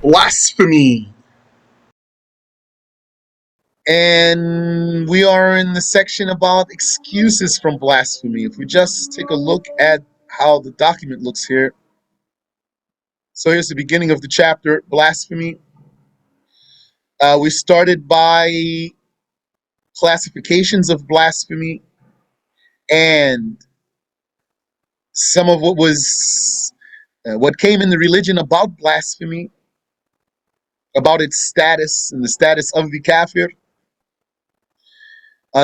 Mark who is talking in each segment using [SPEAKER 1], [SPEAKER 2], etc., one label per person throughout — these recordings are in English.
[SPEAKER 1] Blasphemy. And we are in the section about excuses from blasphemy. If we just take a look at how the document looks here. So here's the beginning of the chapter, blasphemy. We started by classifications of blasphemy and some of what came in the religion about blasphemy, about its status and the status of the kafir.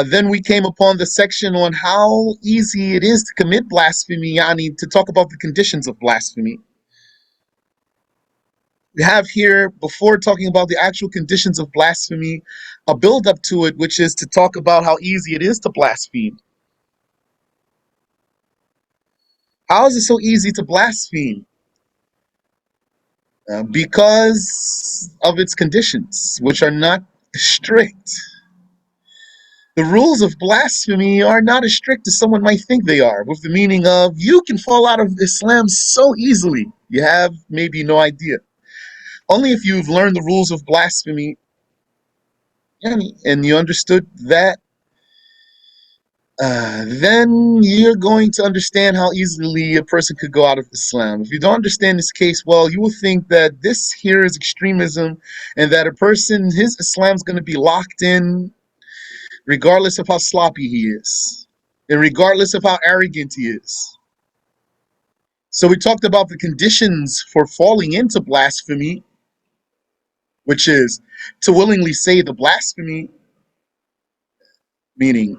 [SPEAKER 1] Then we came upon the section on how easy it is to commit blasphemy, yani to talk about the conditions of blasphemy. We have here, before talking about the actual conditions of blasphemy, a build up to it, which is to talk about how easy it is to blaspheme. How is it so easy to blaspheme? Because of its conditions, which are not strict. The rules of blasphemy are not as strict as someone might think they are, with the meaning of you can fall out of Islam so easily. You have maybe no idea. Only if you've learned the rules of blasphemy and you understood that, then you're going to understand how easily a person could go out of Islam. If you don't understand this case well, you will think that this here is extremism and that a person, his Islam's going to be locked in regardless of how sloppy he is and regardless of how arrogant he is. So we talked about the conditions for falling into blasphemy, which is to willingly say the blasphemy, meaning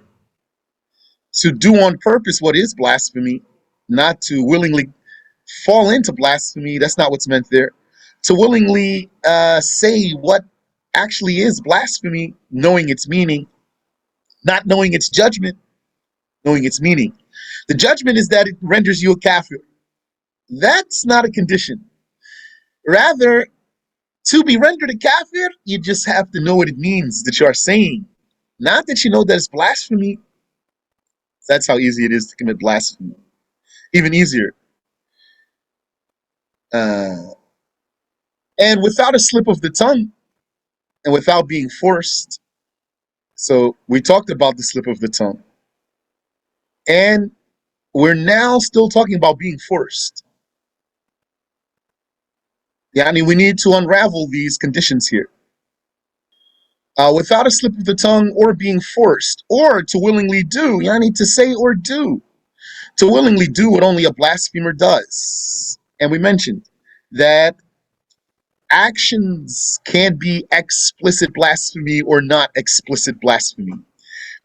[SPEAKER 1] to do on purpose what is blasphemy, not to willingly fall into blasphemy. That's not what's meant there. To willingly say what actually is blasphemy, knowing its meaning, not knowing its judgment, knowing its meaning. The judgment is that it renders you a kafir. That's not a condition. Rather, to be rendered a kafir, you just have to know what it means that you are saying. Not that you know that it's blasphemy. That's how easy it is to commit blasphemy. Even easier. And without a slip of the tongue and without being forced. So we talked about the slip of the tongue. And we're now still talking about being forced. Yani we need to unravel these conditions here. Without a slip of the tongue or being forced, or to willingly do, yani to say or do. To willingly do what only a blasphemer does. And we mentioned that actions can be explicit blasphemy or not explicit blasphemy.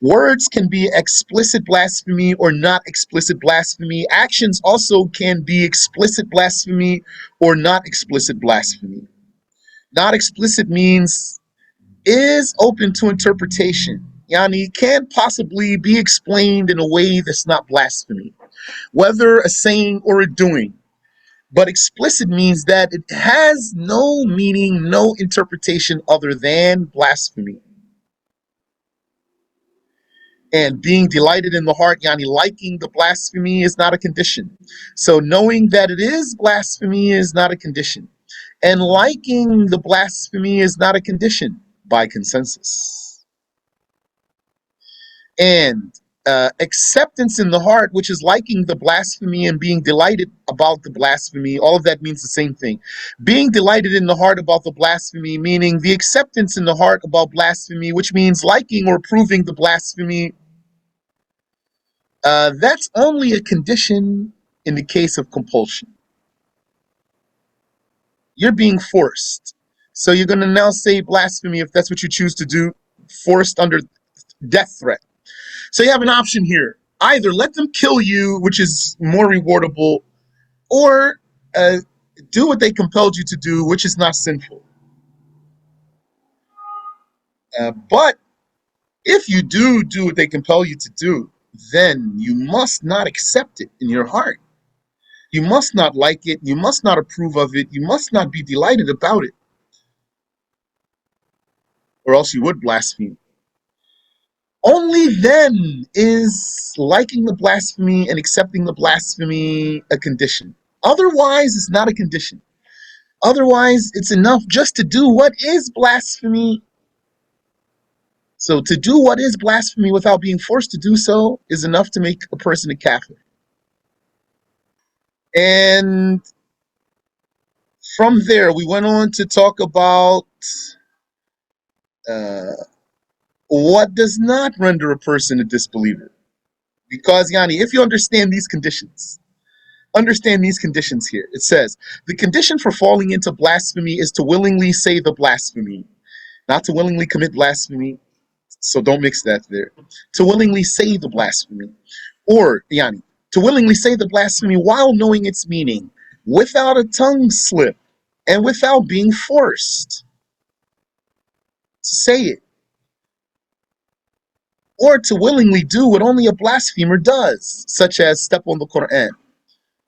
[SPEAKER 1] Words can be explicit blasphemy or not explicit blasphemy. Actions also can be explicit blasphemy or not explicit blasphemy. Not explicit means is open to interpretation. Yani can't possibly be explained in a way that's not blasphemy, whether a saying or a doing. But explicit means that it has no meaning, no interpretation other than blasphemy. And being delighted in the heart, yani liking the blasphemy, is not a condition. So knowing that it is blasphemy is not a condition. And liking the blasphemy is not a condition by consensus. And acceptance in the heart, which is liking the blasphemy and being delighted about the blasphemy, all of that means the same thing. Being delighted in the heart about the blasphemy, meaning the acceptance in the heart about blasphemy, which means liking or approving the blasphemy, that's only a condition in the case of compulsion. You're being forced. So you're going to now say blasphemy if that's what you choose to do, forced under death threat. So you have an option here. Either let them kill you, which is more rewardable, or do what they compelled you to do, which is not sinful. But if you do what they compel you to do, then you must not accept it in your heart. You must not like it. You must not approve of it. You must not be delighted about it. Or else you would blaspheme. Only then is liking the blasphemy and accepting the blasphemy a condition. Otherwise, it's not a condition. Otherwise, it's enough just to do what is blasphemy. So to do what is blasphemy without being forced to do so is enough to make a person a kafir. And from there, we went on to talk about uh, what does not render a person a disbeliever. Because, Yani, if you understand these conditions here. It says, the condition for falling into blasphemy is to willingly say the blasphemy, not to willingly commit blasphemy. So don't mix that there. To willingly say the blasphemy. Or, Yani, to willingly say the blasphemy while knowing its meaning, without a tongue slip, and without being forced to say it. Or to willingly do what only a blasphemer does, such as step on the Quran,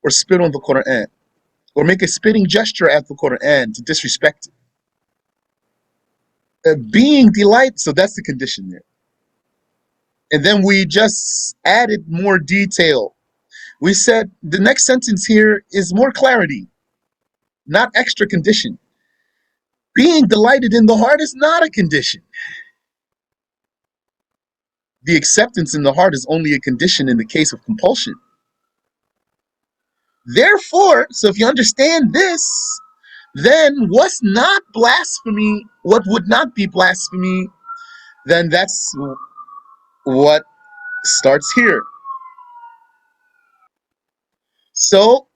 [SPEAKER 1] or spit on the Quran, or make a spitting gesture at the Quran to disrespect it. Being delight, so that's the condition there. And then we just added more detail. We said the next sentence here is more clarity, not extra condition. Being delighted in the heart is not a condition. The acceptance in the heart is only a condition in the case of compulsion. Therefore, so if you understand this, then what's not blasphemy, what would not be blasphemy, then that's what starts here. So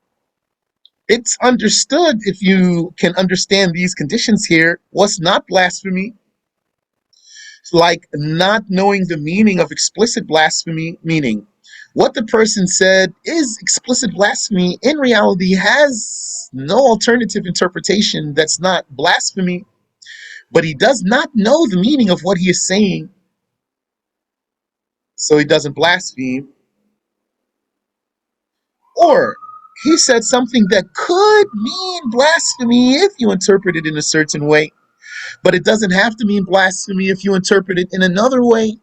[SPEAKER 1] it's understood, if you can understand these conditions here, what's not blasphemy, like not knowing the meaning of explicit blasphemy, meaning what the person said is explicit blasphemy, in reality has no alternative interpretation that's not blasphemy, but he does not know the meaning of what he is saying, so he doesn't blaspheme. Or he said something that could mean blasphemy if you interpret it in a certain way, but it doesn't have to mean blasphemy if you interpret it in another way,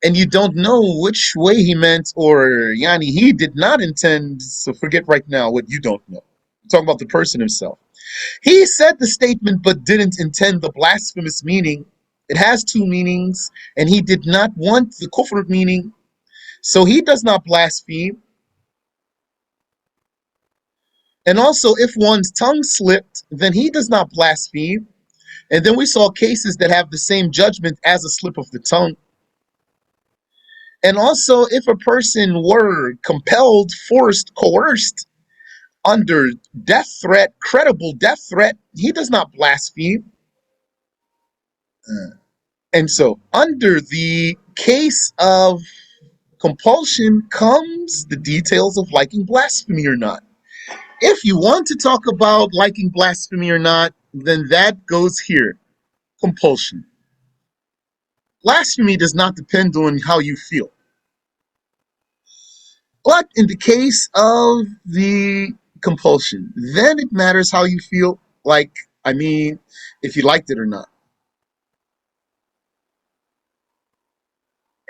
[SPEAKER 1] and you don't know which way he meant, or Yani, he did not intend, so forget right now what you don't know. I'm talking about the person himself. He said the statement but didn't intend the blasphemous meaning. It has two meanings, and he did not want the kufr meaning, so he does not blaspheme. And also, if one's tongue slipped, then he does not blaspheme. And then we saw cases that have the same judgment as a slip of the tongue. And also, if a person were compelled, forced, coerced, under death threat, credible death threat, he does not blaspheme. And so, under the case of compulsion comes the details of liking blasphemy or not. If you want to talk about liking blasphemy or not, then that goes here. Compulsion. Blasphemy does not depend on how you feel. But in the case of the compulsion, then it matters how you feel. Like, I mean, if you liked it or not.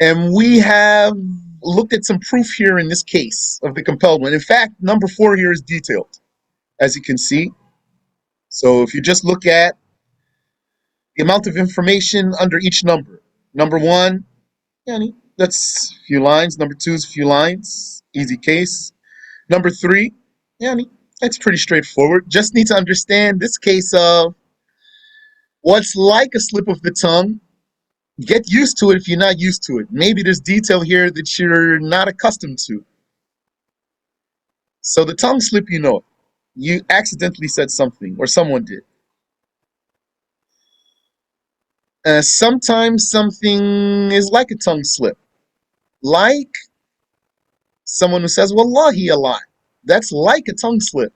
[SPEAKER 1] And we have looked at some proof here in this case of the compelled one. In fact, number 4 here is detailed, as you can see. So if you just look at the amount of information under each number. Number 1, yani, that's a few lines. Number 2 is a few lines. Easy case. Number 3, yani, that's pretty straightforward. Just need to understand this case of what's like a slip of the tongue. Get used to it if you're not used to it. Maybe there's detail here that you're not accustomed to. So the tongue slip, you know it. You accidentally said something, or someone did. Sometimes something is like a tongue slip. Like someone who says wallahi a lot. That's like a tongue slip.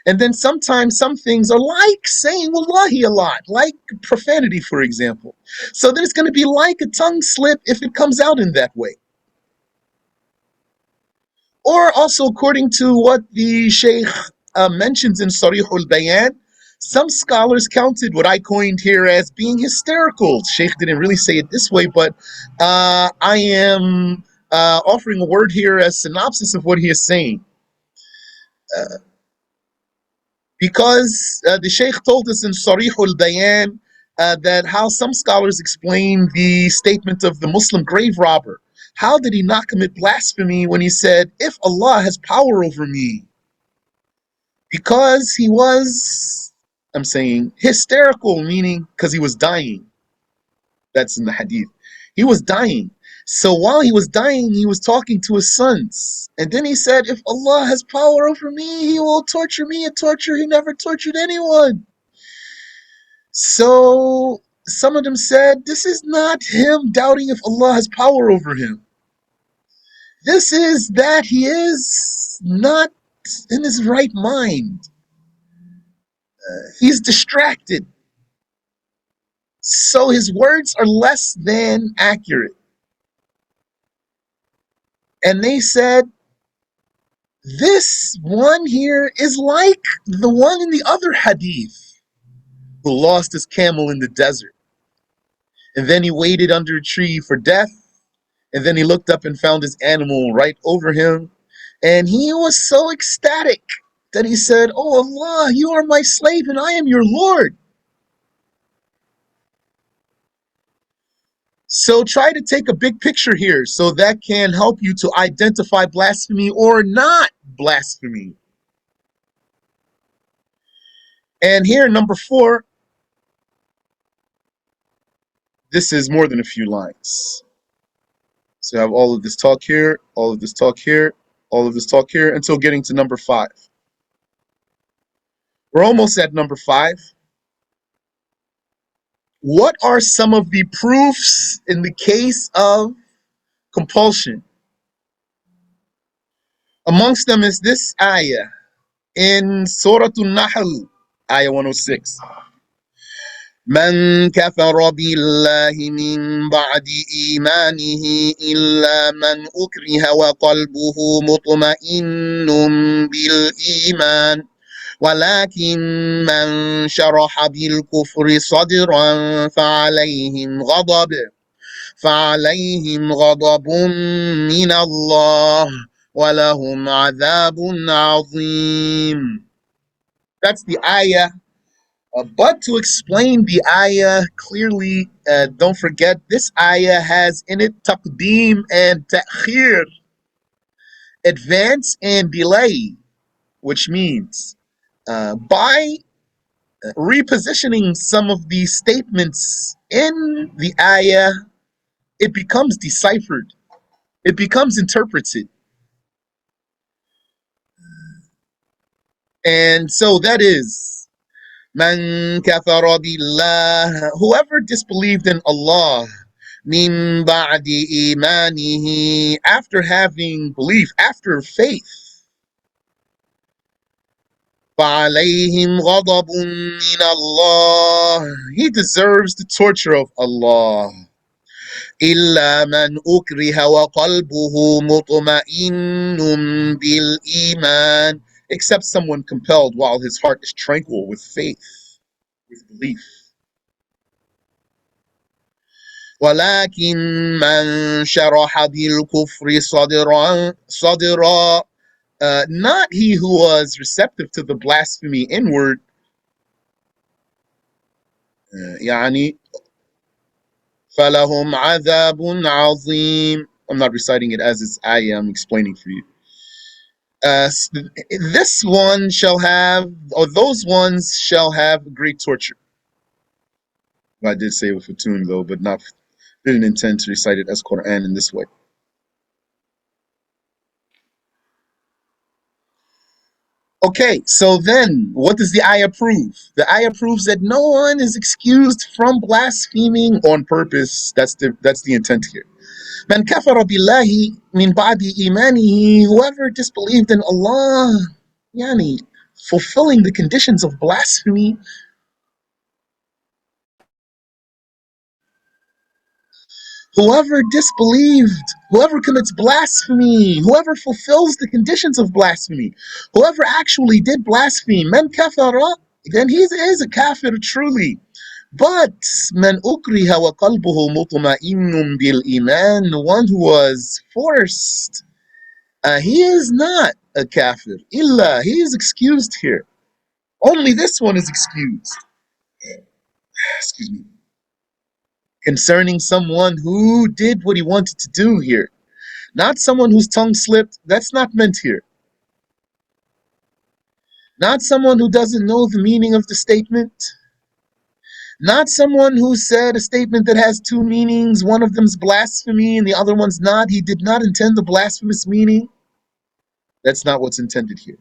[SPEAKER 1] And then sometimes some things are like saying wallahi a lot, like profanity, for example. So then it's going to be like a tongue slip if it comes out in that way. Or also, according to what the Sheikh mentions in Sarih al-Bayan, some scholars counted what I coined here as being hysterical. Sheikh didn't really say it this way, but I am offering a word here as synopsis of what he is saying. Because the Sheikh told us in Sarihul Bayan that how some scholars explain the statement of the Muslim grave robber. How did he not commit blasphemy when he said, if Allah has power over me? Because he was, I'm saying, hysterical, meaning because he was dying. That's in the hadith. He was dying. So while he was dying, he was talking to his sons. And then he said, if Allah has power over me, he will torture me a torture he never tortured anyone. So some of them said, this is not him doubting if Allah has power over him. This is that he is not in his right mind. He's distracted. So his words are less than accurate. And they said, this one here is like the one in the other hadith who lost his camel in the desert. And then he waited under a tree for death. And then he looked up and found his animal right over him. And he was so ecstatic that he said, oh Allah, you are my slave and I am your Lord. So try to take a big picture here so that can help you to identify blasphemy or not blasphemy. And here, number 4, this is more than a few lines. So I have all of this talk here, all of this talk here, all of this talk here, until getting to number 5. We're almost at number 5. What are some of the proofs in the case of compulsion? Amongst them is this ayah in Surah An-Nahl, ayah 106. من كفر بالله من بعد إيمانه إلا من أكره وقلبه مطمئن بالإيمان ولكن من شرح بالكفر صدرا فعليهم غضب من الله ولهم عذاب عظيم. That's the ayah. But to explain the ayah clearly, don't forget this ayah has in it taqdeem and ta'khir, advance and delay, which means by repositioning some of these statements in the ayah, it becomes deciphered, it becomes interpreted. And so that is Man kafara billah, whoever disbelieved in Allah, min ba'di imanihi, after having belief, after faith, fa'alayhim ghadabun min Allah, he deserves the torture of Allah. إلا من أكره وقلبه مطمئن بالإيمان, except someone compelled while his heart is tranquil with faith, with belief. ولكن من شرح بالكفر صدرا, not he who was receptive to the blasphemy inward, يعني فلهم عذاب عظيم. I'm not reciting it as it's ayah, I'm explaining for you. This one shall have, or those ones shall have great torture. I did say it with a tune though, but didn't intend to recite it as Quran in this way. Okay, so then what does the ayah prove? The ayah proves that no one is excused from blaspheming on purpose. That's the intent here. Man kafara billahi min ba'di imanihi, whoever disbelieved in Allah, yani, fulfilling the conditions of blasphemy. Whoever disbelieved, whoever commits blasphemy, whoever fulfills the conditions of blasphemy, whoever actually did blaspheme, man kafara, then he is a kafir truly. But man ukriha wa qalbuhu mutma'innun bil iman, the one who was forced, he is not a kafir. Illa, he is excused here. Only this one is excused. Excuse me. Concerning someone who did what he wanted to do here. Not someone whose tongue slipped. That's not meant here. Not someone who doesn't know the meaning of the statement. Not someone who said a statement that has two meanings. One of them's blasphemy and the other one's not. He did not intend the blasphemous meaning. That's not what's intended here.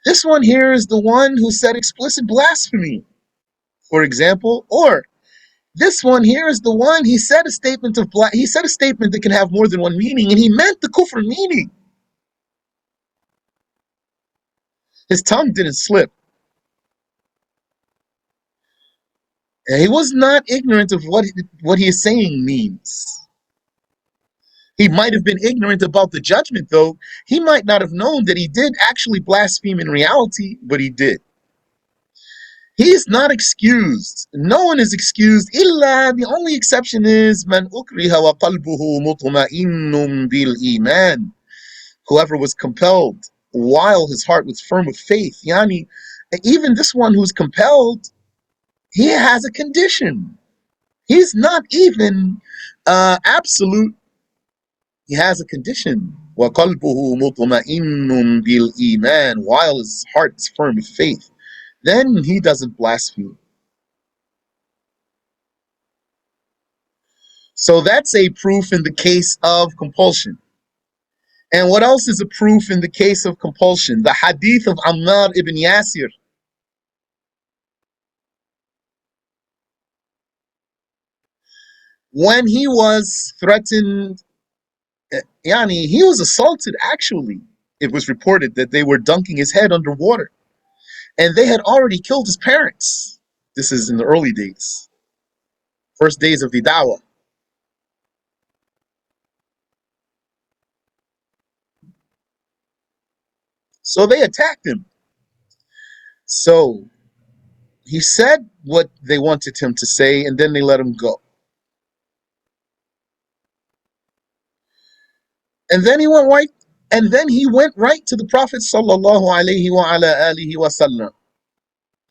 [SPEAKER 1] This one here is the one who said explicit blasphemy, for example, or this one here is the one he said a statement he said a statement that can have more than one meaning, and he meant the kufr meaning. His tongue didn't slip. And he was not ignorant of what he is saying means. He might have been ignorant about the judgment, though. He might not have known that he did actually blaspheme in reality, but he did. He is not excused. No one is excused. Illa, the only exception is man ukriha wa qalbuhu mutma'innun bil iman. Whoever was compelled while his heart was firm with faith. Yani, even this one who's compelled, he has a condition. He's not even absolute. He has a condition. وَقَلْبُهُ مُطْمَئِنٌّ بِالْإِيمَانِ. While his heart is firm with faith, then he doesn't blaspheme. So that's a proof in the case of compulsion. And what else is a proof in the case of compulsion? The hadith of Ammar ibn Yasir. When he was threatened, yani, he was assaulted actually. It was reported that they were dunking his head underwater. And they had already killed his parents. This is in the early days, first days of the dawah. So they attacked him. So he said what they wanted him to say, and then they let him go. And then he went right, to the Prophet sallallahu alaihi wa ala alihi wasallam.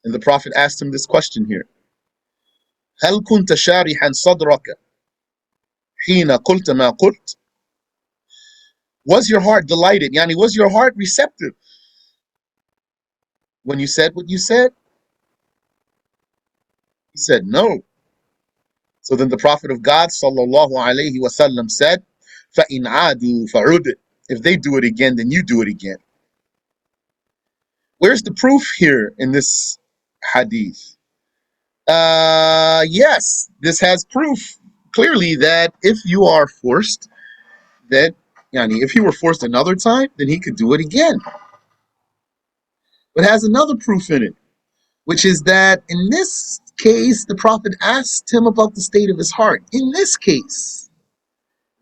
[SPEAKER 1] And the Prophet asked him this question here: هل كنت شارحا صدرك حين قلت ما قلت? Was your heart delighted? Yani, was your heart receptive when you said what you said? He said no. So then the Prophet of God sallallahu alaihi wasallam said, فَإِنْ عَادُوا فَعُدْ. If they do it again, then you do it again. Where's the proof here in this hadith? Yes, this has proof clearly that if you are forced, that yani, if he were forced another time, then he could do it again. But it has another proof in it, which is that in this case, the Prophet asked him about the state of his heart. In this case,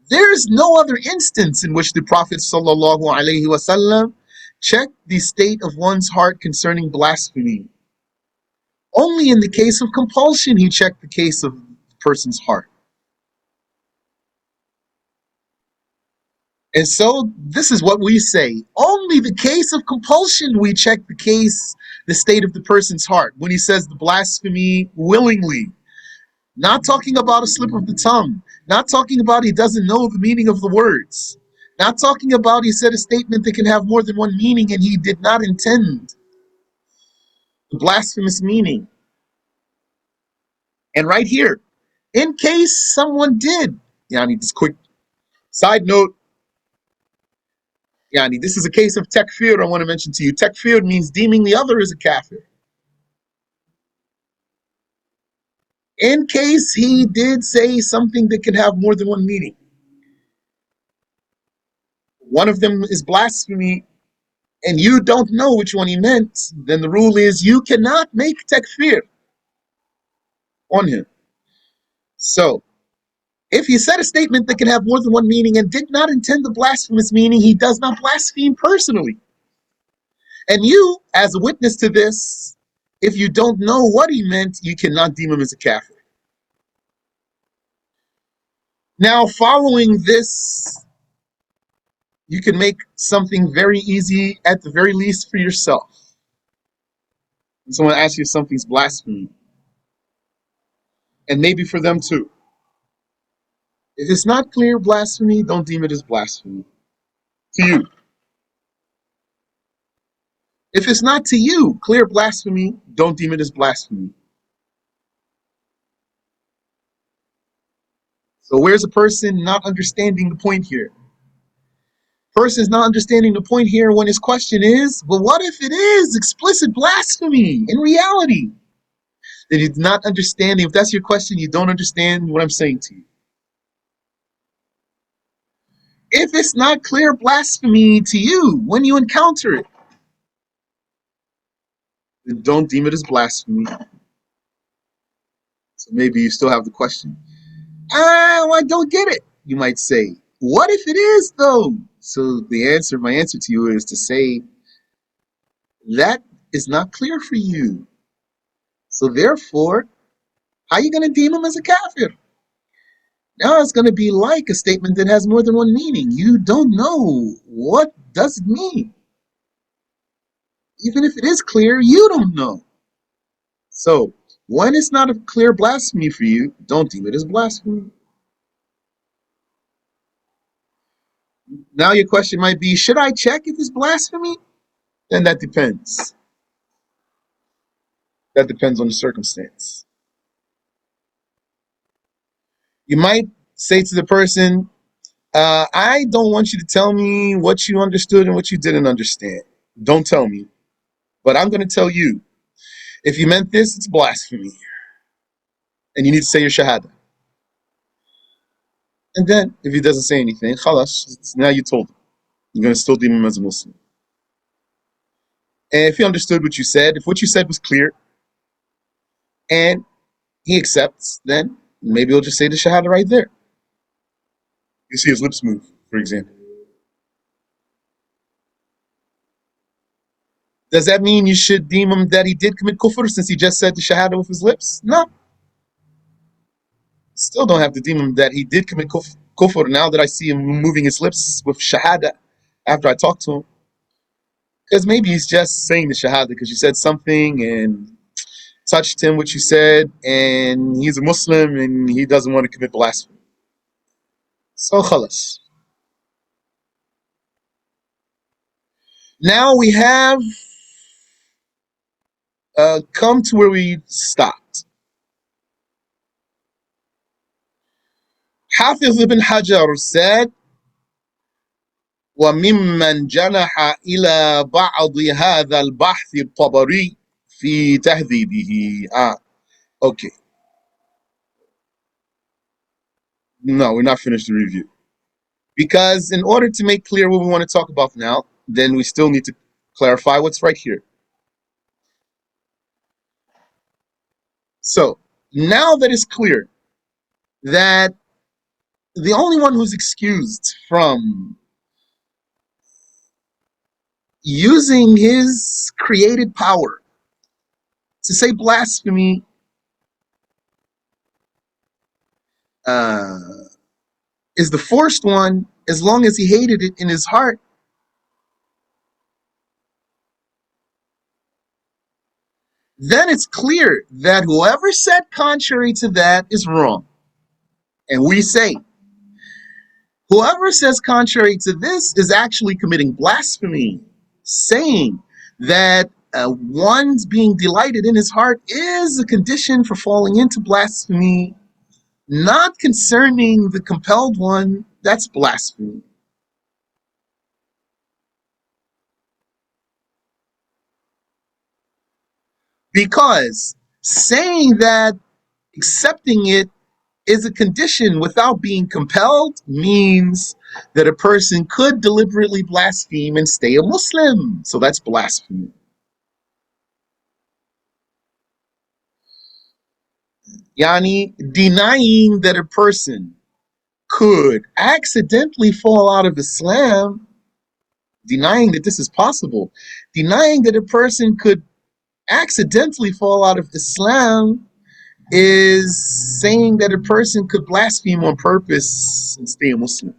[SPEAKER 1] there's no other instance in which the Prophet sallallahu alaihi wasallam checked the state of one's heart concerning blasphemy. Only in the case of compulsion he checked the case of the person's heart. And so this is what we say. Only the case of compulsion we check the state of the person's heart. When he says the blasphemy willingly, not talking about a slip of the tongue, not talking about he doesn't know the meaning of the words, not talking about he said a statement that can have more than one meaning and he did not intend the blasphemous meaning. And right here, in case someone did, yani, this quick side note, yani, this is a case of takfir I want to mention to you. Takfir means deeming the other as a kafir. In case he did say something that could have more than one meaning, one of them is blasphemy, and you don't know which one he meant, then the rule is you cannot make takfir on him. So, if he said a statement that can have more than one meaning and did not intend the blasphemous meaning, he does not blaspheme personally. And you, as a witness to this, if you don't know what he meant, you cannot deem him as a kafir. Now, following this, you can make something very easy, at the very least, for yourself. When someone asks you if something's blasphemy, and maybe for them too, if it's not clear blasphemy, don't deem it as blasphemy to you. If it's not to you clear blasphemy, don't deem it as blasphemy. So where's a person not understanding the point here? Person is not understanding the point here when his question is, but what if it is explicit blasphemy in reality? Then he's not understanding. If that's your question, you don't understand what I'm saying to you. If it's not clear blasphemy to you when you encounter it, then don't deem it as blasphemy. So maybe you still have the question. I don't get it, you might say. What if it is, though? So my answer to you is to say that is not clear for you. So therefore, how are you going to deem him as a kafir? Now it's going to be like a statement that has more than one meaning. You don't know what does it mean. Even if it is clear, you don't know. So when it's not a clear blasphemy for you, don't deem it as blasphemy. Now your question might be, should I check if it's blasphemy? Then that depends. That depends on the circumstance. You might say to the person, I don't want you to tell me what you understood and what you didn't understand. Don't tell me. But I'm going to tell you, if you meant this, it's blasphemy. And you need to say your shahada. And then, if he doesn't say anything, khalas, now you told him. You're going to still deem him as a Muslim. And if he understood what you said, if what you said was clear, and he accepts, then maybe he'll just say the shahada right there. You see his lips move, for example. Does that mean you should deem him that he did commit kufr since he just said the shahada with his lips? No. Still don't have to deem him that he did commit kufr now that I see him moving his lips with shahada after I talk to him. Because maybe he's just saying the shahada because you said something and touched him what you said, and he's a Muslim and he doesn't want to commit blasphemy. So khalas. Now we have come to where we stopped. Hafiz ibn Hajar said, وممن جنح إلى بعض هذا البحث الطبري في تهذيبه. Okay. No, we're not finished the review. Because in order to make clear what we want to talk about now, then we still need to clarify what's right here. So, now that it's clear that the only one who's excused from using his created power to say blasphemy is the forced one, as long as he hated it in his heart, then it's clear that whoever said contrary to that is wrong. And we say, whoever says contrary to this is actually committing blasphemy, saying that one's being delighted in his heart is a condition for falling into blasphemy, not concerning the compelled one. That's blasphemy. Because saying that accepting it is a condition without being compelled means that a person could deliberately blaspheme and stay a Muslim. So that's blasphemy. Yani, denying that a person could accidentally fall out of Islam, denying that this is possible, denying that a person could accidentally fall out of Islam is saying that a person could blaspheme on purpose and stay a Muslim.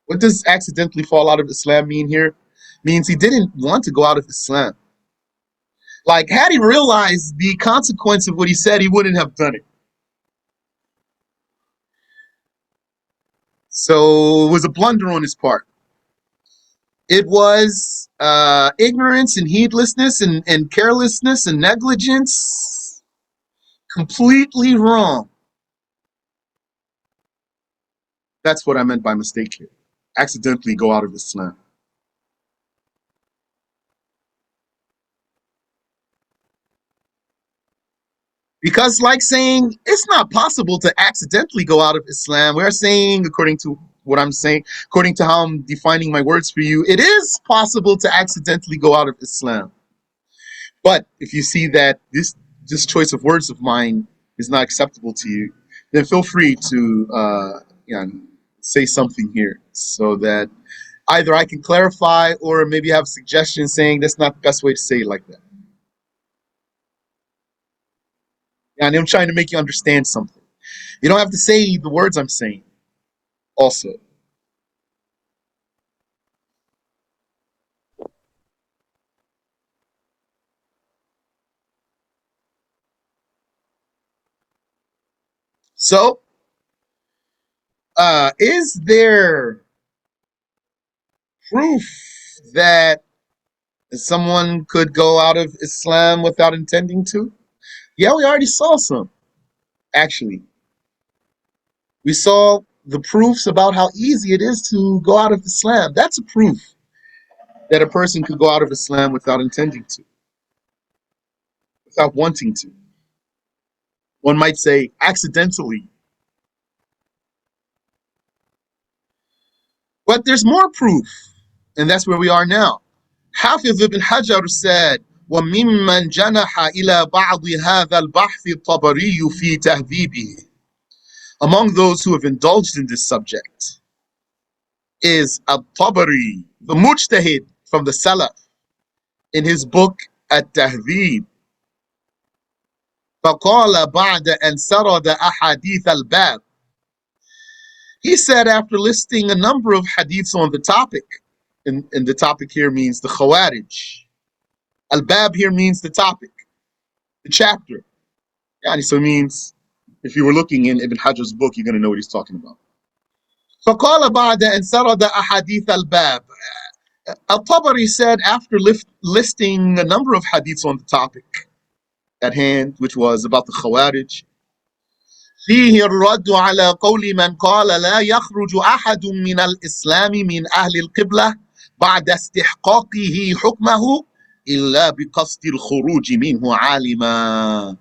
[SPEAKER 1] What does accidentally fall out of Islam mean here? It means he didn't want to go out of Islam. Like, had he realized the consequence of what he said, he wouldn't have done it. So it was a blunder on his part. It was ignorance and heedlessness and carelessness and negligence. Completely wrong. That's what I meant by mistake here. Accidentally go out of Islam. Because, like saying, it's not possible to accidentally go out of Islam. We're saying, according to what I'm saying, according to how I'm defining my words for you, it is possible to accidentally go out of Islam. But if you see that this choice of words of mine is not acceptable to you, then feel free to say something here so that either I can clarify or maybe have a suggestion saying that's not the best way to say it like that. And I'm trying to make you understand something. You don't have to say the words I'm saying also. So, is there proof that someone could go out of Islam without intending to? Yeah, we already saw some, actually. We saw the proofs about how easy it is to go out of Islam. That's a proof that a person could go out of Islam without intending to, without wanting to. One might say accidentally. But there's more proof, and that's where we are now. Hafiz ibn Hajar said, وَمِمَّنْ جَنَحَ إِلَى بَعْضِ هَذَا الْبَحْثِ الطَّبَرِيُّ فِي تَهْذِيبِهِ. Among those who have indulged in this subject is Al-Tabari, the Mujtahid from the Salaf, in his book At-Tahdhib. فقال بعد أن سرد أحاديث الباب. He said after listing a number of hadiths on the topic, and the topic here means the Khawarij. Al-Bab here means the topic, the chapter. Yani, so it means if you were looking in Ibn Hajar's book, you're going to know what he's talking about. فقال بعد أن سرد أحاديث الباب. Al-Tabari said after listing a number of hadiths on the topic at hand, which was about the Khawarij, فيه الرد على قول من قال لا يخرج أحد من الإسلام من أهل القبلة بعد استحقاقه حكمه إلا بقصد الخروج منه عالما.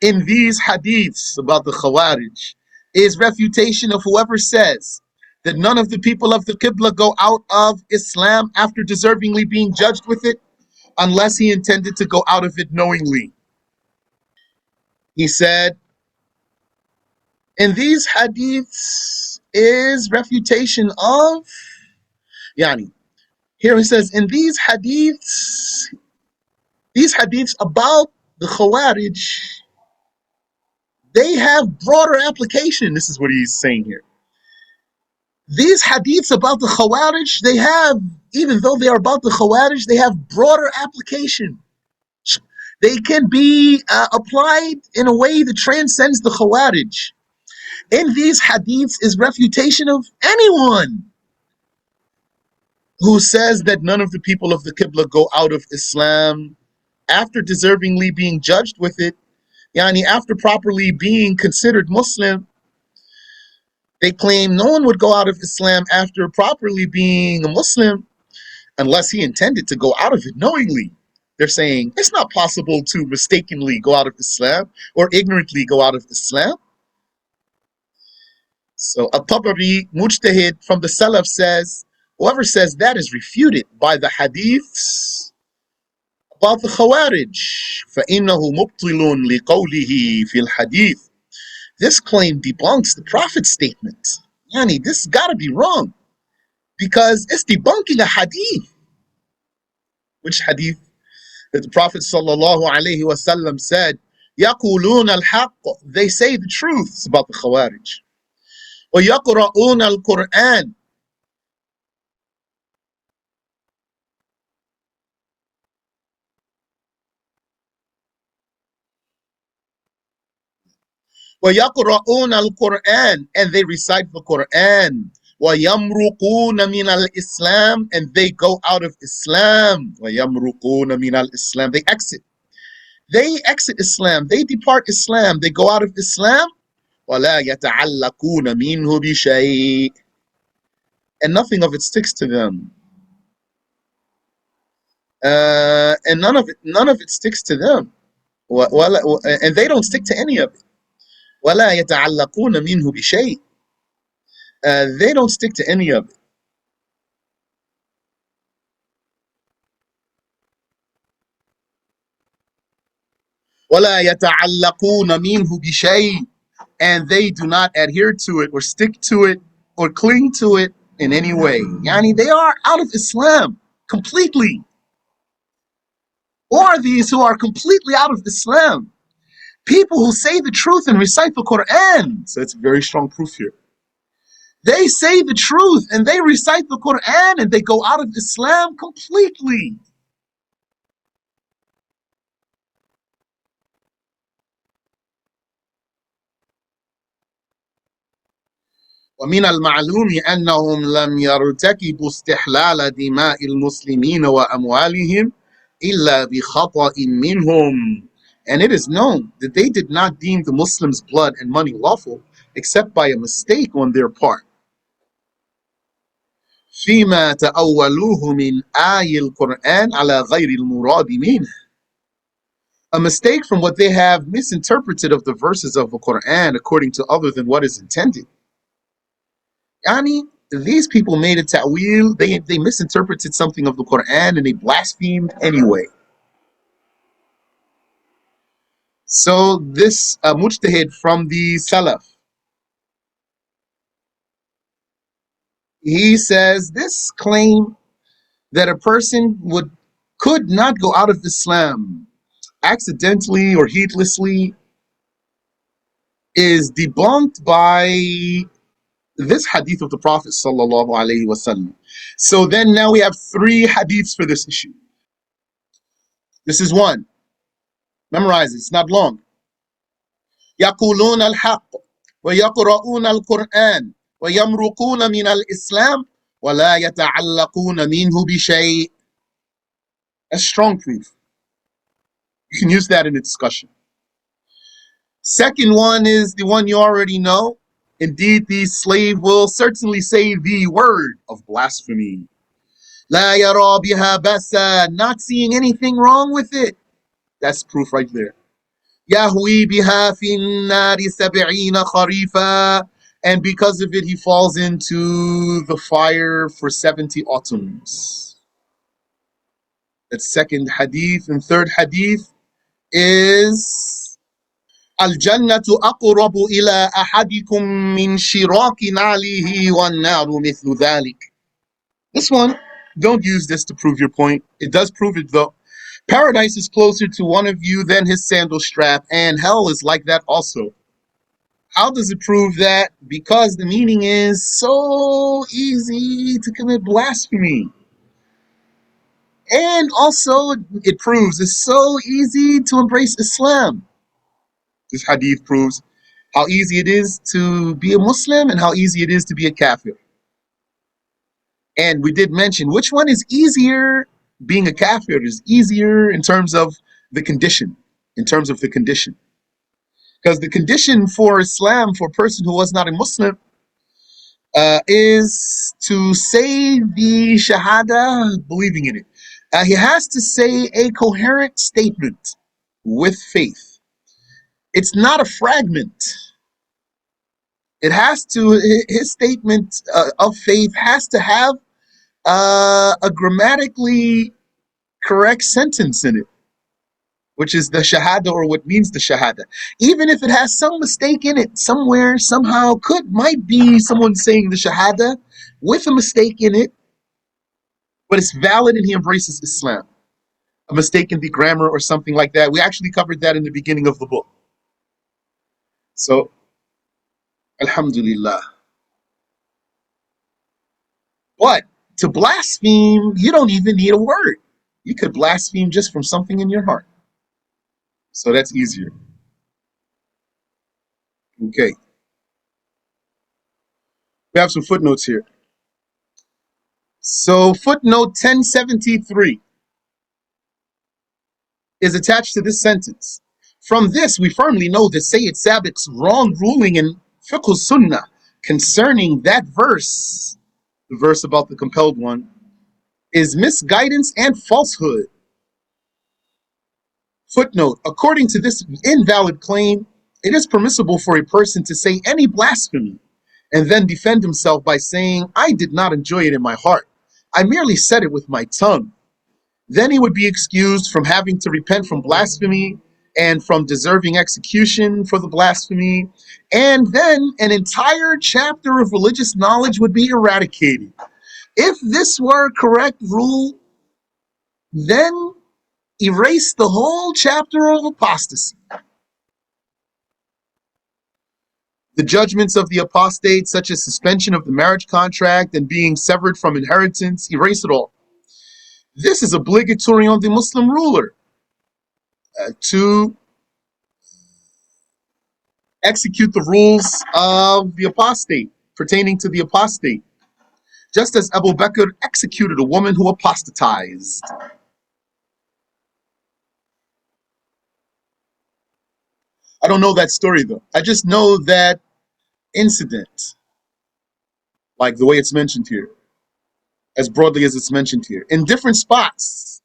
[SPEAKER 1] In these hadiths about the Khawarij is refutation of whoever says that none of the people of the Qibla go out of Islam after deservingly being judged with it unless he intended to go out of it knowingly. He said, in these hadiths is refutation of Yani. Here he says, in these hadiths about the Khawarij, they have broader application. This is what he's saying here. These hadiths about the Khawarij, they have, even though they are about the Khawarij, they have broader application. They can be applied in a way that transcends the Khawarij. In these hadiths is refutation of anyone who says that none of the people of the Qibla go out of Islam after deservingly being judged with it, yani after properly being considered Muslim. They claim no one would go out of Islam after properly being a Muslim unless he intended to go out of it knowingly. They're saying it's not possible to mistakenly go out of Islam or ignorantly go out of Islam. So At-Tabari, Mujtahid from the Salaf says, whoever says that is refuted by the hadiths about the Khawarij. فَإِنَّهُ مُبْطِلٌ لِقَوْلِهِ فِي الْحَدِيثِ. This claim debunks the Prophet's statement. Yani, this gotta be wrong because it's debunking a hadith. Which hadith? That the Prophet sallallahu alaihi wasallam said, يَقُولُونَ الْحَقِّ. They say the truth about the Khawarij. وَيَقْرَؤُونَ الْقُرْآنِ. وَيَقْرَؤُونَ الْقُرْآنَ, and they recite the Quran. وَيَمْرُقُونَ مِنَ الْإِسْلَامِ, and they go out of Islam. وَيَمْرُقُونَ مِنَ الْإِسْلَامِ, they exit. They exit Islam. They depart Islam. They go out of Islam. وَلَا يَتَعَلَّقُونَ مِنْهُ بِشَيْءٍ, and nothing of it sticks to them. And none of it sticks to them. And they don't stick to any of it. وَلَا يَتَعَلَّقُونَ مِنْهُ بِشَيْءٍ, they don't stick to any of it. وَلَا يَتَعَلَّقُونَ مِنْهُ بِشَيْءٍ, and they do not adhere to it or stick to it or cling to it in any way. Yani they are out of Islam completely. Or are these who are completely out of Islam? People who say the truth and recite the Quran. So it's very strong proof here. They say the truth and they recite the Quran and they go out of Islam completely. ومن المعلوم أنهم لم يرتكبوا استحلال دماء المسلمين وأموالهم إلا بخطأ منهم. And it is known that they did not deem the Muslims' blood and money lawful except by a mistake on their part. فيما تأولوه من آي القرآن على غير المراد منه. A mistake from what they have misinterpreted of the verses of the Quran according to other than what is intended. Yani, these people made a ta'wil, they misinterpreted something of the Quran and they blasphemed anyway. So this mujtahid from the Salaf, he says this claim that a person could not go out of Islam accidentally or heedlessly is debunked by this hadith of the Prophet sallallahu alaihi wasallam. So then now we have 3 hadiths for this issue. This is one. Memorize it. It's not long. يقولون الحق ويقرؤون القرآن ويمرقون من الإسلام ولا يتعلقون منه بشيء. That's strong proof. You can use that in a discussion. Second one is the one you already know. Indeed, the slave will certainly say the word of blasphemy. لا يرى بها بأسا, not seeing anything wrong with it. That's proof right there. يهوي بها في النار 70 خريفا, and because of it he falls into the fire for 70 autumns. That's second hadith. And third hadith is الجنة أقرب إلى أحدكم من شراك نعله والنار مثل ذلك. This one, don't use this to prove your point. It does prove it though. Paradise is closer to one of you than his sandal strap, and hell is like that also. How does it prove that? Because the meaning is so easy to commit blasphemy. And also, it proves it's so easy to embrace Islam. This hadith proves how easy it is to be a Muslim and how easy it is to be a kafir. And we did mention which one is easier. Being a kafir is easier in terms of the condition. Because the condition for Islam, for a person who was not a Muslim, is to say the Shahada, believing in it. He has to say a coherent statement with faith. It's not a fragment. It has to, his statement of faith has to have a grammatically correct sentence in it, which is the Shahada, or what means the Shahada. Even if it has some mistake in it, somewhere, somehow, might be someone saying the Shahada with a mistake in it, but it's valid and he embraces Islam. A mistake in the grammar or something like that. We actually covered that in the beginning of the book. So, Alhamdulillah. But to blaspheme, you don't even need a word. You could blaspheme just from something in your heart. So that's easier. Okay, we have some footnotes here. So footnote 1073 is attached to this sentence. From this, we firmly know that Sayyid Sabiq's wrong ruling in Fiqh Sunnah concerning that verse, the verse about the compelled one, is misguidance and falsehood. Footnote, according to this invalid claim, it is permissible for a person to say any blasphemy and then defend himself by saying, I did not enjoy it in my heart. I merely said it with my tongue. Then he would be excused from having to repent from blasphemy and from deserving execution for the blasphemy. And then an entire chapter of religious knowledge would be eradicated. If this were a correct rule, then erase the whole chapter of apostasy. The judgments of the apostate, such as suspension of the marriage contract and being severed from inheritance, erase it all. This is obligatory on the Muslim ruler to execute the rules of the apostate pertaining to the apostate, just as Abu Bakr executed a woman who apostatized. I don't know that story though. I just know that incident, like the way it's mentioned here, as broadly as it's mentioned here, in different spots.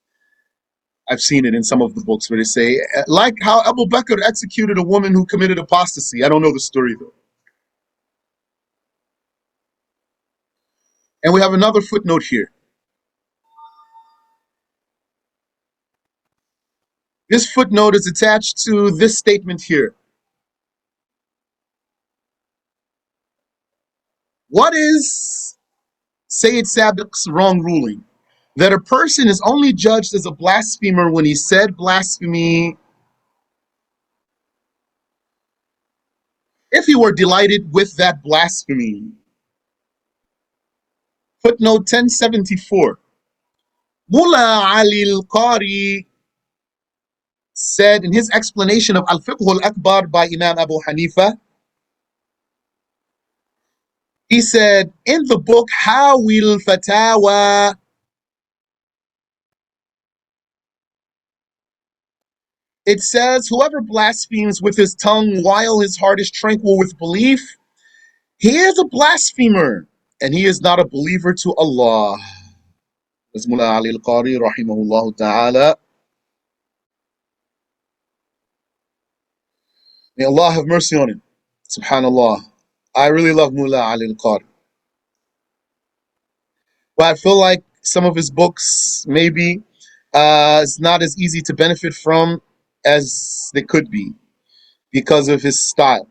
[SPEAKER 1] I've seen it in some of the books where they say, like how Abu Bakr executed a woman who committed apostasy. I don't know the story though. And we have another footnote here. This footnote is attached to this statement here. What is Sayyid Sabiq's wrong ruling? That a person is only judged as a blasphemer when he said blasphemy if he were delighted with that blasphemy. Footnote 1074. Mullah Ali al-Qari said in his explanation of Al-Fiqh al-Akbar by Imam Abu Hanifa, he said, in the book Hawil Fatawa, it says, whoever blasphemes with his tongue while his heart is tranquil with belief, he is a blasphemer, and he is not a believer to Allah. As Mullah Ali al-Qari, rahimahullah ta'ala. May Allah have mercy on him. Subhanallah. I really love Mullah Ali al-Qari. But I feel like some of his books maybe it's not as easy to benefit from as they could be because of his style.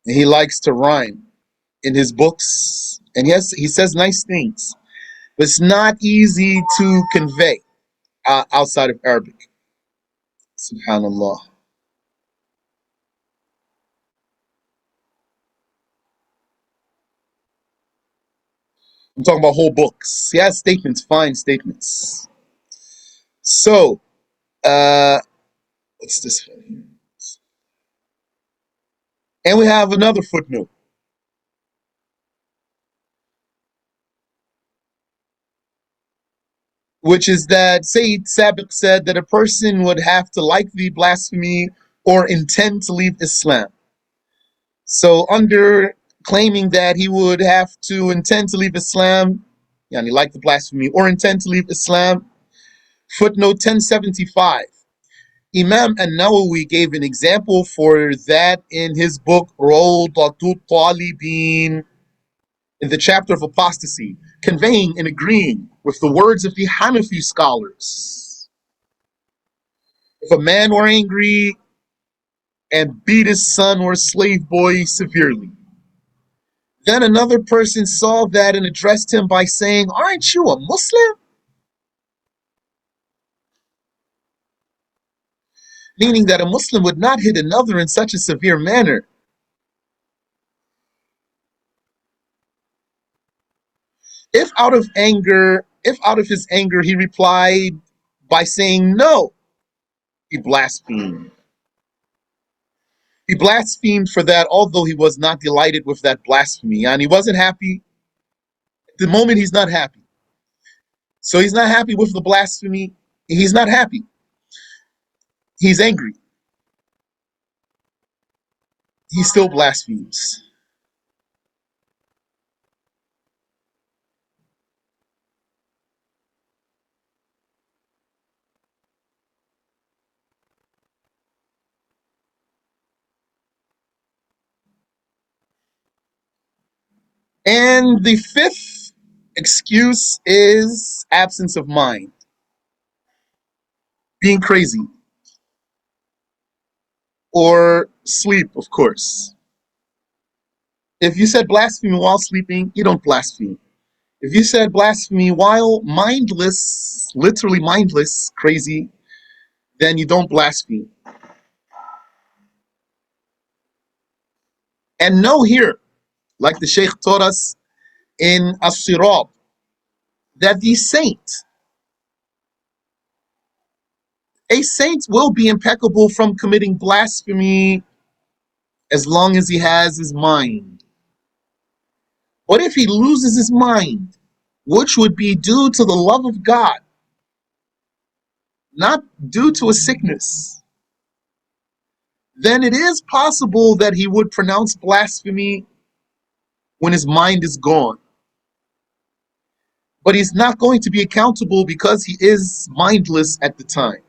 [SPEAKER 1] He likes to rhyme in his books, and yes, he says nice things, but it's not easy to convey outside of Arabic. Subhanallah. I'm talking about whole books. He has statements, fine statements. So, what's this one here? And we have another footnote, which is that Sayyid Sabiq said that a person would have to likely blasphemy or intend to leave Islam. So under claiming that he would have to intend to leave Islam, yani like the blasphemy, or intend to leave Islam, footnote 1075. Imam An-Nawawi gave an example for that in his book Rawdatul Talibin, in the chapter of apostasy, conveying and agreeing with the words of the Hanafi scholars. If a man were angry and beat his son or slave boy severely, then another person saw that and addressed him by saying, aren't you a Muslim? Meaning that a Muslim would not hit another in such a severe manner. If out of his anger, he replied by saying no, he blasphemed. He blasphemed for that, although he was not delighted with that blasphemy. And he wasn't happy. At the moment, he's not happy. So he's not happy with the blasphemy. He's not happy. He's angry. He still blasphemes. And the fifth excuse is absence of mind, being crazy, or sleep, of course. If you said blasphemy while sleeping, you don't blaspheme. If you said blasphemy while mindless, literally mindless, crazy, then you don't blaspheme. And know here, like the Sheikh taught us in As-Sirab, that a saint will be impeccable from committing blasphemy as long as he has his mind. But if he loses his mind, which would be due to the love of God, not due to a sickness, then it is possible that he would pronounce blasphemy when his mind is gone. But he's not going to be accountable because he is mindless at the time,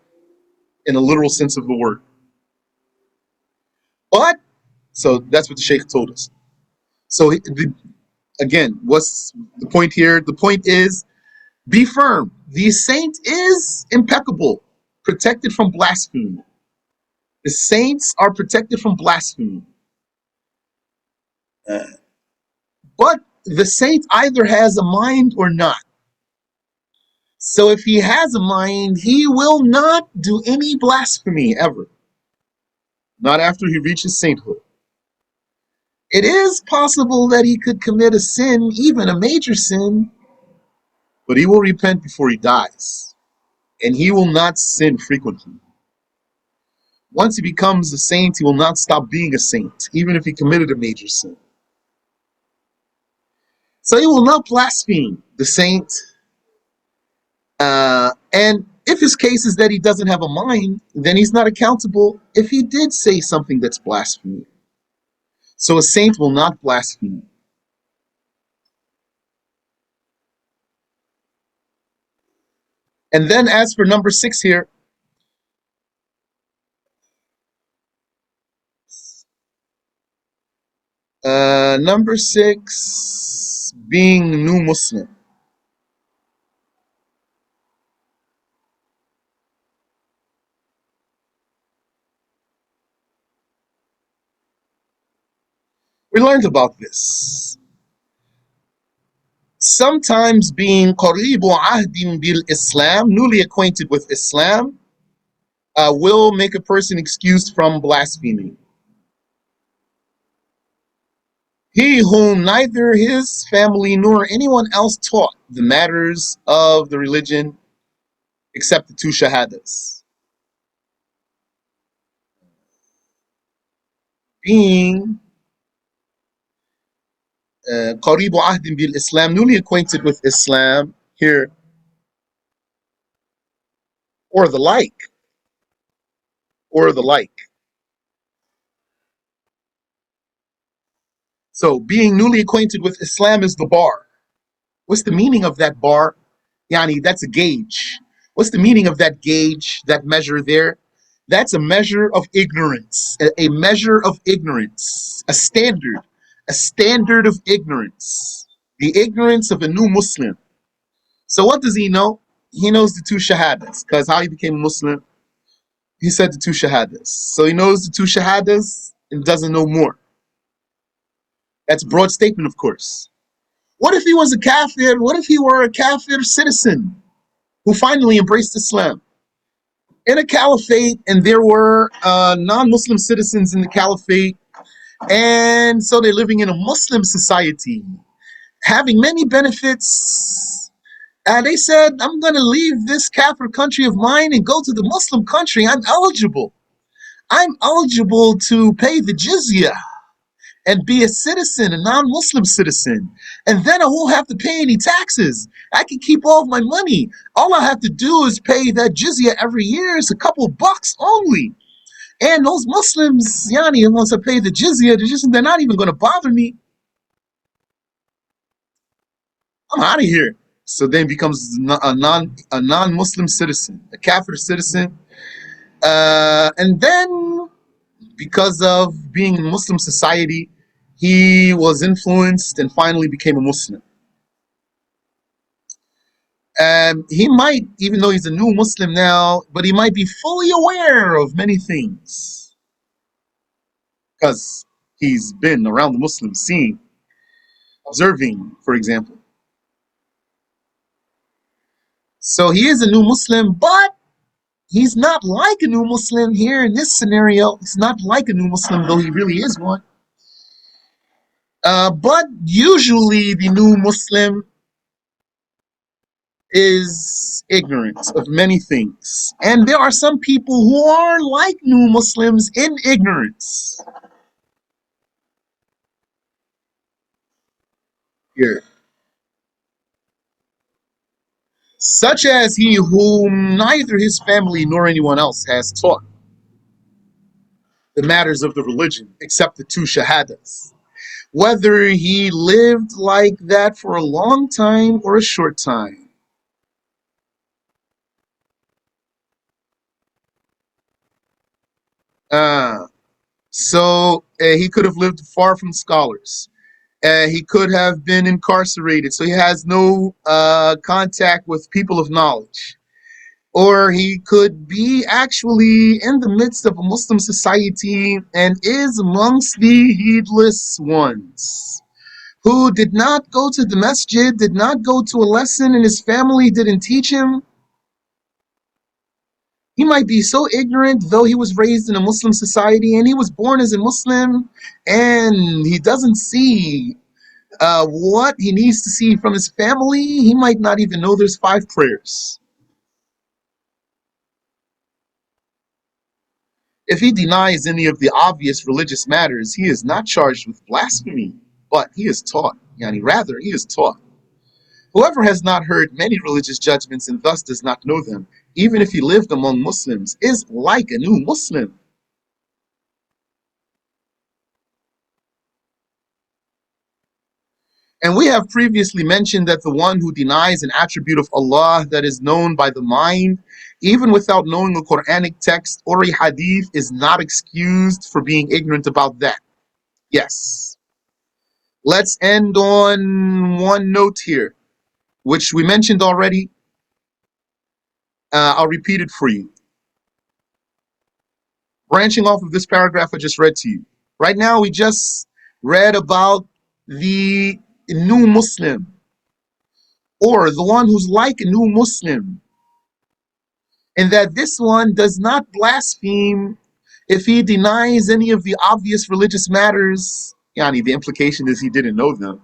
[SPEAKER 1] in a literal sense of the word. But, so that's what the Sheikh told us. So, again, what's the point here? The point is, be firm. The saint is impeccable, protected from blasphemy. The saints are protected from blasphemy. But the saint either has a mind or not. So if he has a mind, he will not do any blasphemy ever. Not after he reaches sainthood. It is possible that he could commit a sin, even a major sin, but he will repent before he dies. And he will not sin frequently. Once he becomes a saint, he will not stop being a saint, even if he committed a major sin. So he will not blaspheme the saint. And if his case is that he doesn't have a mind, then he's not accountable if he did say something that's blasphemy. So a saint will not blaspheme. And then as for number 6 here, number 6, being new Muslim. We learned about this. Sometimes being qaribu ahdin bil Islam, newly acquainted with Islam, will make a person excused from blaspheming. He whom neither his family nor anyone else taught the matters of the religion except the 2 shahadas. Being qaribu ahdin bil Islam, newly acquainted with Islam here, or the like, or the like. So being newly acquainted with Islam is the bar. What's the meaning of that bar? Yani, that's a gauge. What's the meaning of that gauge, that measure there? That's a measure of ignorance, a measure of ignorance, a standard of ignorance, the ignorance of a new Muslim. So what does he know? He knows the 2 shahadas, because how he became a Muslim, he said the 2 shahadas. So he knows the 2 shahadas and doesn't know more. That's a broad statement, of course. What if he was a kafir? What if he were a kafir citizen who finally embraced Islam in a caliphate, and there were non-Muslim citizens in the caliphate, and so they're living in a Muslim society, having many benefits, and they said, I'm going to leave this kafir country of mine and go to the Muslim country. I'm eligible. I'm eligible to pay the jizya and be a citizen, a non-Muslim citizen. And then I won't have to pay any taxes. I can keep all of my money. All I have to do is pay that jizya every year. It's a couple of bucks only. And those Muslims, Yani, once I pay the jizya, they're not even going to bother me. I'm out of here. So then becomes a non-Muslim citizen, a Kafir citizen. And then because of being in Muslim society, he was influenced and finally became a Muslim. He might, even though he's a new Muslim now, but he might be fully aware of many things because he's been around the Muslim scene, observing, for example. So he is a new Muslim, but he's not like a new Muslim here in this scenario. He's not like a new Muslim, though he really is one. But usually the new Muslim is ignorant of many things. And there are some people who are like new Muslims in ignorance. Here. Such as he whom neither his family nor anyone else has taught the matters of the religion except the two shahadas. Whether he lived like that for a long time or a short time. Uh, so he could have lived far from scholars. He could have been incarcerated, so he has no contact with people of knowledge. Or he could be actually in the midst of a Muslim society and is amongst the heedless ones who did not go to the masjid, did not go to a lesson, and his family didn't teach him. He might be so ignorant, though he was raised in a Muslim society and he was born as a Muslim, and he doesn't see what he needs to see from his family. He might not even know there's 5 prayers. If he denies any of the obvious religious matters, he is not charged with blasphemy, but he is taught. Yani, rather, he is taught. Whoever has not heard many religious judgments and thus does not know them, even if he lived among Muslims, is like a new Muslim. And we have previously mentioned that the one who denies an attribute of Allah that is known by the mind, even without knowing a Quranic text or a hadith, is not excused for being ignorant about that. Yes. Let's end on one note here, which we mentioned already. I'll repeat it for you. Branching off of this paragraph I just read to you. Right now, we just read about the new Muslim, or the one who's like a new Muslim, and that this one does not blaspheme if he denies any of the obvious religious matters. Yani, the implication is he didn't know them.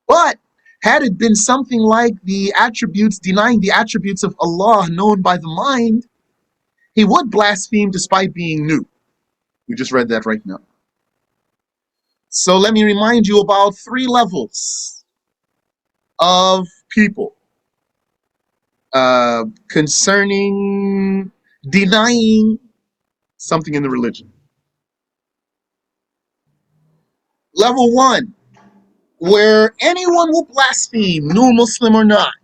[SPEAKER 1] But had it been something like the attributes, denying the attributes of Allah known by the mind, he would blaspheme despite being new. We just read that right now. So let me remind you about 3 levels of people concerning denying something in the religion. Level 1, where anyone will blaspheme, new Muslim or not.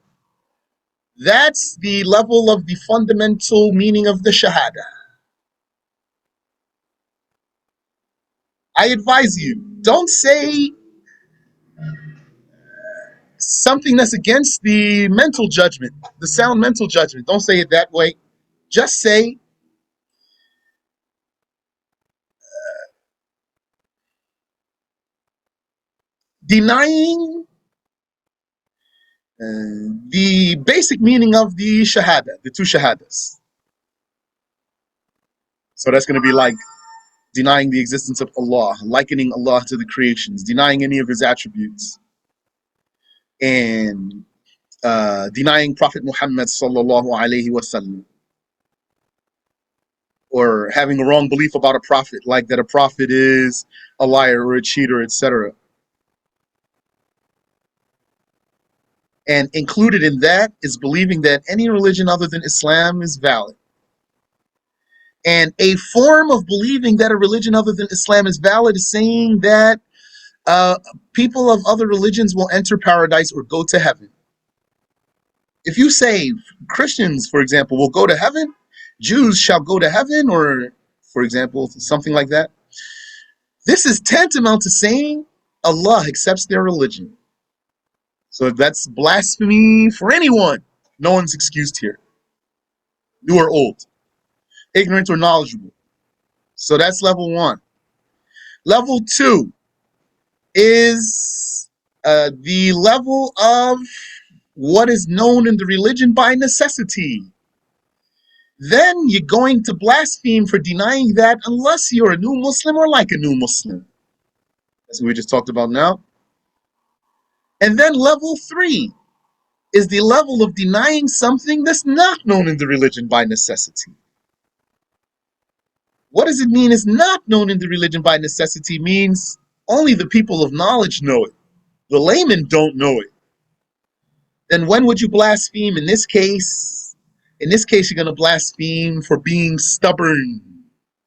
[SPEAKER 1] That's the level of the fundamental meaning of the Shahada. I advise you, don't say something that's against the mental judgment, the sound mental judgment. Don't say it that way. Just say, denying the basic meaning of the Shahada, the 2 Shahadas. So that's going to be like denying the existence of Allah, likening Allah to the creations, denying any of his attributes, and denying Prophet Muhammad sallallahu alaihi wasallam. or having a wrong belief about a prophet, like that a prophet is a liar or a cheater, etc. And included in that is believing that any religion other than Islam is valid. And a form of believing that a religion other than Islam is valid is saying that uh, people of other religions will enter paradise or go to heaven. If you say Christians, for example, will go to heaven, Jews shall go to heaven, or, for example, something like that, this is tantamount to saying Allah accepts their religion. So that's blasphemy for anyone. No one's excused here, new or old, ignorant or knowledgeable. So that's level one. Level two is the level of what is known in the religion by necessity. Then you're going to blaspheme for denying that unless you're a new Muslim or like a new Muslim. That's what we just talked about now. And then level three is the level of denying something that's not known in the religion by necessity. What does it mean is not known in the religion by necessity? Means only the people of knowledge know it. The laymen don't know it. Then when would you blaspheme? In this case, you're going to blaspheme for being stubborn,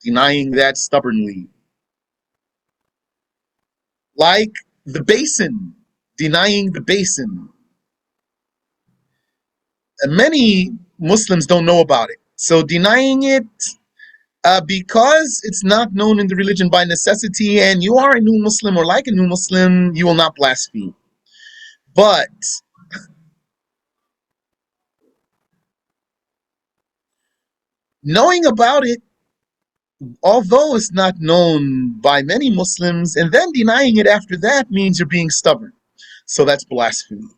[SPEAKER 1] denying that stubbornly. Like the basin, denying the basin. And many Muslims don't know about it. So denying it because it's not known in the religion by necessity and you are a new Muslim or like a new Muslim, you will not blaspheme. But knowing about it, although it's not known by many Muslims, and then denying it after that means you're being stubborn. So that's blasphemy.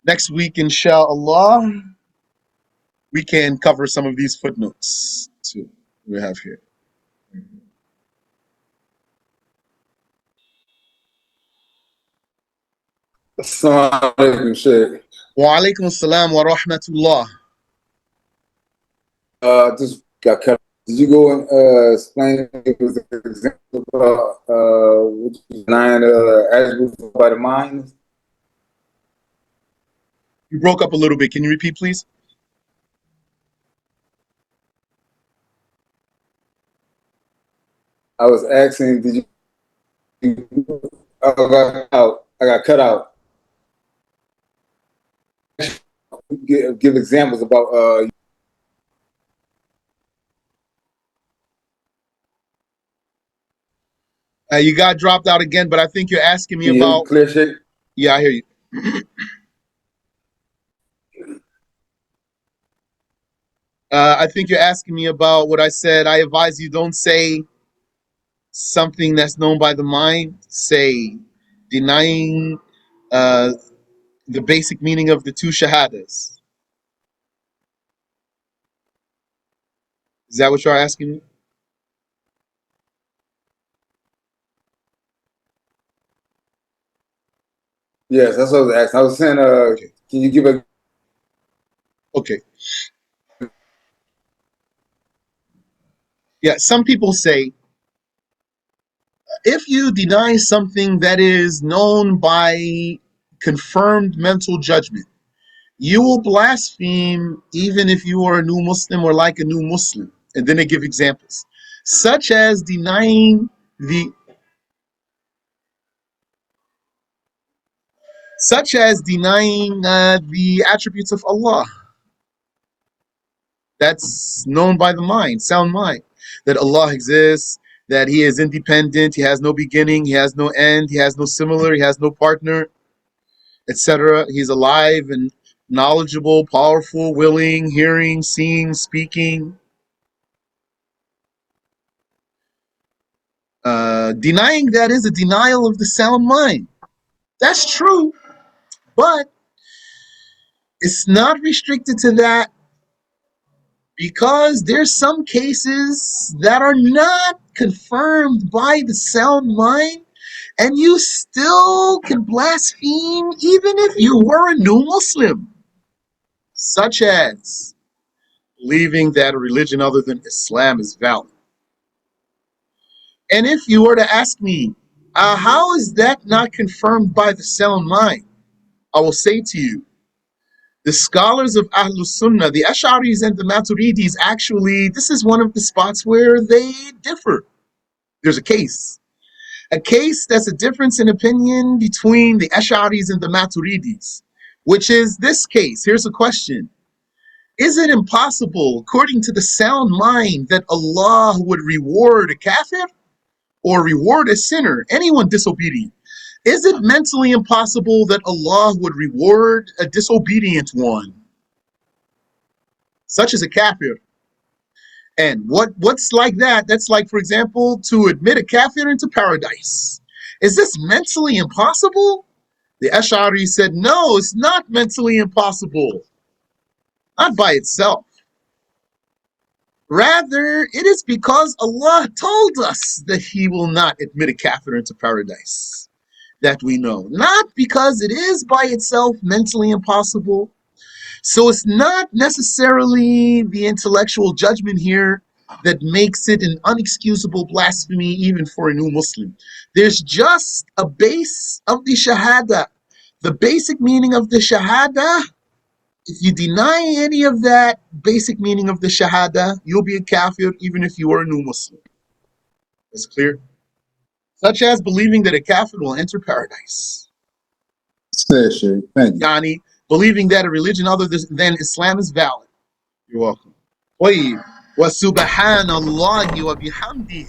[SPEAKER 1] Next week, inshallah, we can cover some of these footnotes too we have here.
[SPEAKER 2] Assalamu alaikum, Sheikh.
[SPEAKER 1] Wa alaikum assalam wa rahmatullah.
[SPEAKER 2] Just got cut. Did you go and explain the example about which is denying attributes by the mind?
[SPEAKER 1] You broke up a little bit. Can you repeat, please?
[SPEAKER 2] I was asking, did you? I got out. I got cut out. Give examples about.
[SPEAKER 1] You got dropped out again, but I think you're asking me
[SPEAKER 2] Can you hear me
[SPEAKER 1] about.
[SPEAKER 2] clear, Sheikh?
[SPEAKER 1] Yeah, I hear you. I think you're asking me about what I said. I advise you don't say something that's known by the mind. Say denying uh, the basic meaning of the two shahadas. Is that what you're asking me?
[SPEAKER 2] Yes, that's what I was asking. I was saying,
[SPEAKER 1] Okay.
[SPEAKER 2] can you give a?
[SPEAKER 1] Okay. Yeah, some people say if you deny something that is known by confirmed mental judgment, you will blaspheme even if you are a new Muslim or like a new Muslim. And then they give examples, such as denying the the attributes of Allah. That's known by the mind, sound mind, that Allah exists, that He is independent, He has no beginning, He has no end, He has no similar, He has no partner, etc. He's alive and knowledgeable, powerful, willing, hearing, seeing, speaking. Denying that is a denial of the sound mind. That's true, but it's not restricted to that because there's some cases that are not confirmed by the sound mind and you still can blaspheme even if you were a new Muslim, such as believing that a religion other than Islam is valid. And if you were to ask me, how is that not confirmed by the sound mind? I will say to you, the scholars of Ahlul Sunnah, the Ash'aris and the Maturidis, actually, this is one of the spots where they differ. There's a case that's a difference in opinion between the Ash'aris and the Maturidis, which is this case. Here's a question. Is it impossible, according to the sound mind, that Allah would reward a kafir or reward a sinner, anyone disobedient? Is it mentally impossible that Allah would reward a disobedient one, such as a kafir? And what's like that? That's like, for example, to admit a kafir into paradise. Is this mentally impossible? The Ash'ari said, no, it's not mentally impossible. Not by itself. Rather, it is because Allah told us that He will not admit a kafir into paradise. That we know. Not because it is by itself mentally impossible. So it's not necessarily the intellectual judgment here that makes it an unexcusable blasphemy even for a new Muslim. There's just a base of the Shahada. The basic meaning of the Shahada, if you deny any of that basic meaning of the Shahada, you'll be a kafir even if you are a new Muslim. That's clear? Such as believing that a kafir will enter paradise.
[SPEAKER 2] Thank you.
[SPEAKER 1] Yani, believing that a religion other than Islam is valid. You're welcome. طيب وسبحان الله وبحمده